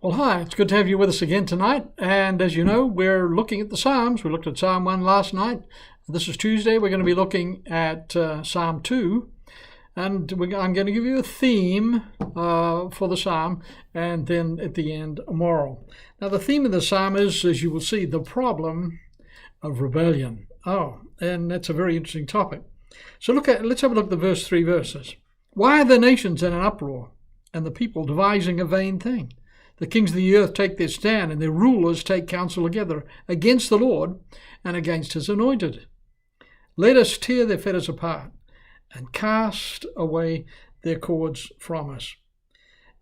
Well, hi, it's good to have you with us again tonight. And as you know, we're looking at the Psalms. We looked at Psalm 1 last night. This is Tuesday. We're going to be looking at Psalm 2. And I'm going to give you a theme for the Psalm, and then at the end, a moral. Now, the theme of the Psalm is, as you will see, the problem of rebellion. Oh, and that's a very interesting topic. So let's have a look at the first 3 verses. Why are the nations in an uproar, and the people devising a vain thing? The kings of the earth take their stand, and their rulers take counsel together against the Lord and against his anointed. Let us tear their fetters apart and cast away their cords from us.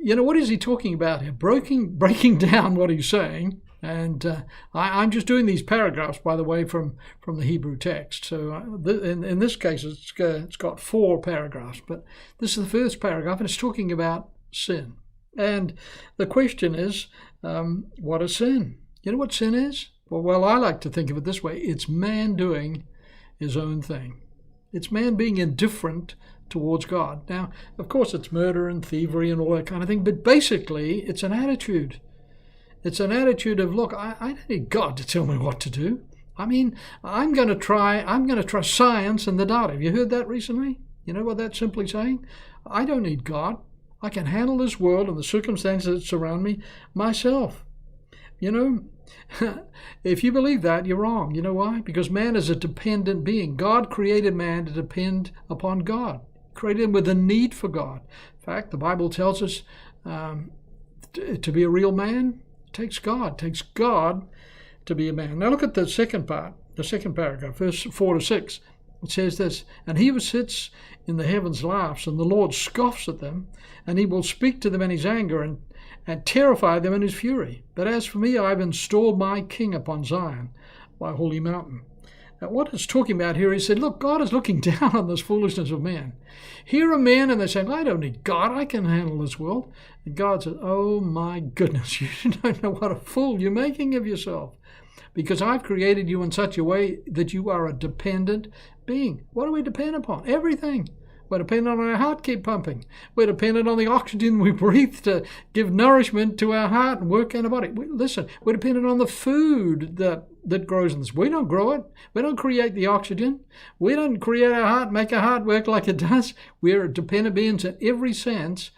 You know, what is he talking about here? Breaking down what he's saying. And I'm just doing these paragraphs, by the way, from the Hebrew text. So in this case, it's got 4 paragraphs. But this is the first paragraph, and it's talking about sin. And the question is, what is sin? You know what sin is? Well, I like to think of it this way. It's man doing his own thing. It's man being indifferent towards God. Now, of course, it's murder and thievery and all that kind of thing, but basically, it's an attitude. It's an attitude of, look, I don't need God to tell me what to do. I mean, I'm going to trust science and the data. Have you heard that recently? You know what that's simply saying? I don't need God. I can handle this world and the circumstances that surround me myself. You know, if you believe that, you're wrong. You know why? Because man is a dependent being. God created man to depend upon God. Created him with a need for God. In fact, the Bible tells us to be a real man, takes God to be a man. Now look at the second part, the second paragraph, verse 4 to 6. It says this, and he who sits in the heavens laughs, and the Lord scoffs at them, and he will speak to them in his anger and terrify them in his fury. But as for me, I have installed my king upon Zion, my holy mountain. Now, what it's talking about here, he said, look, God is looking down on this foolishness of man. Here are men, and they're saying, I don't need God, I can handle this world. And God says, oh my goodness, you don't know what a fool you're making of yourself. Because I've created you in such a way that you are a dependent being. What do we depend upon? Everything. We're dependent on our heart keep pumping. We're dependent on the oxygen we breathe to give nourishment to our heart and work in our body. We're dependent on the food that grows in this. We don't grow it. We don't create the oxygen. We don't create our heart, make our heart work like it does. We're dependent beings in every sense,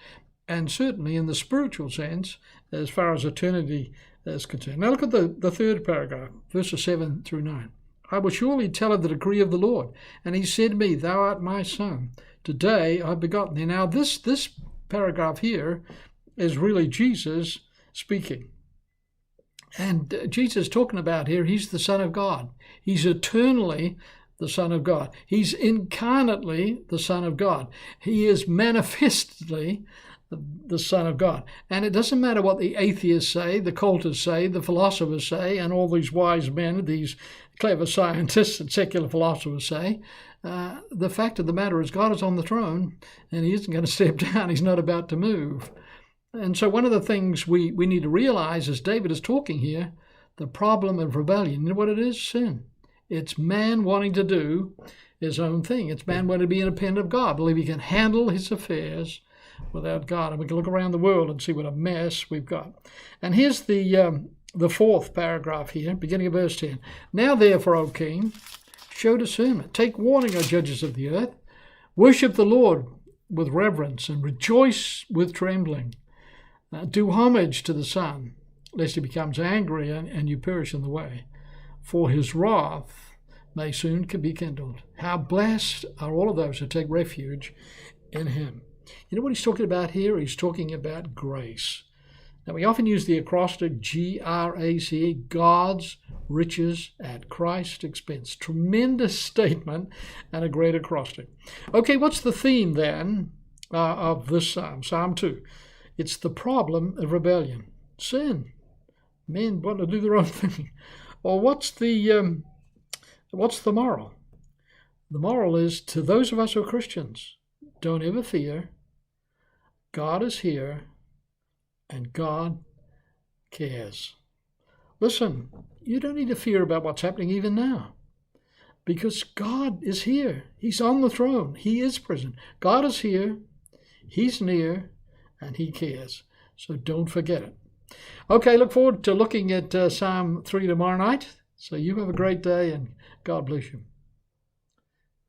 and certainly in the spiritual sense, as far as eternity is concerned. Now look at the third paragraph, verses 7 through 9. I will surely tell of the decree of the Lord. And he said to me, thou art my son. Today I have begotten thee. Now this paragraph here is really Jesus speaking. And Jesus talking about here, he's the Son of God. He's eternally the Son of God. He's incarnately the Son of God. He is manifestly the Son of God. And it doesn't matter what the atheists say, the cultists say, the philosophers say, and all these wise men, these clever scientists and secular philosophers say. The fact of the matter is God is on the throne, and he isn't going to step down. He's not about to move. And so one of the things we need to realize as David is talking here, the problem of rebellion, you know what it is? Sin. It's man wanting to do his own thing. It's man wanting to be independent of God, believe he can handle his affairs without God. And we can look around the world and see what a mess we've got. And here's the fourth paragraph here, beginning of verse 10. Now therefore, O king, show discernment. Take warning, O judges of the earth. Worship the Lord with reverence and rejoice with trembling. Do homage to the Son, lest he becomes angry and you perish in the way. For his wrath may soon be kindled. How blessed are all of those who take refuge in him. You know what he's talking about here? He's talking about grace. Now, we often use the acrostic G-R-A-C-E, God's riches at Christ's expense. Tremendous statement and a great acrostic. Okay, what's the theme then of this psalm, Psalm 2? It's the problem of rebellion, sin. Men want to do their own thing. Well, what's the moral? The moral is, to those of us who are Christians, don't ever fear. God is here, and God cares. Listen, you don't need to fear about what's happening even now, because God is here. He's on the throne. He is present. God is here. He's near, and he cares. So don't forget it. Okay, look forward to looking at Psalm 3 tomorrow night. So you have a great day, and God bless you.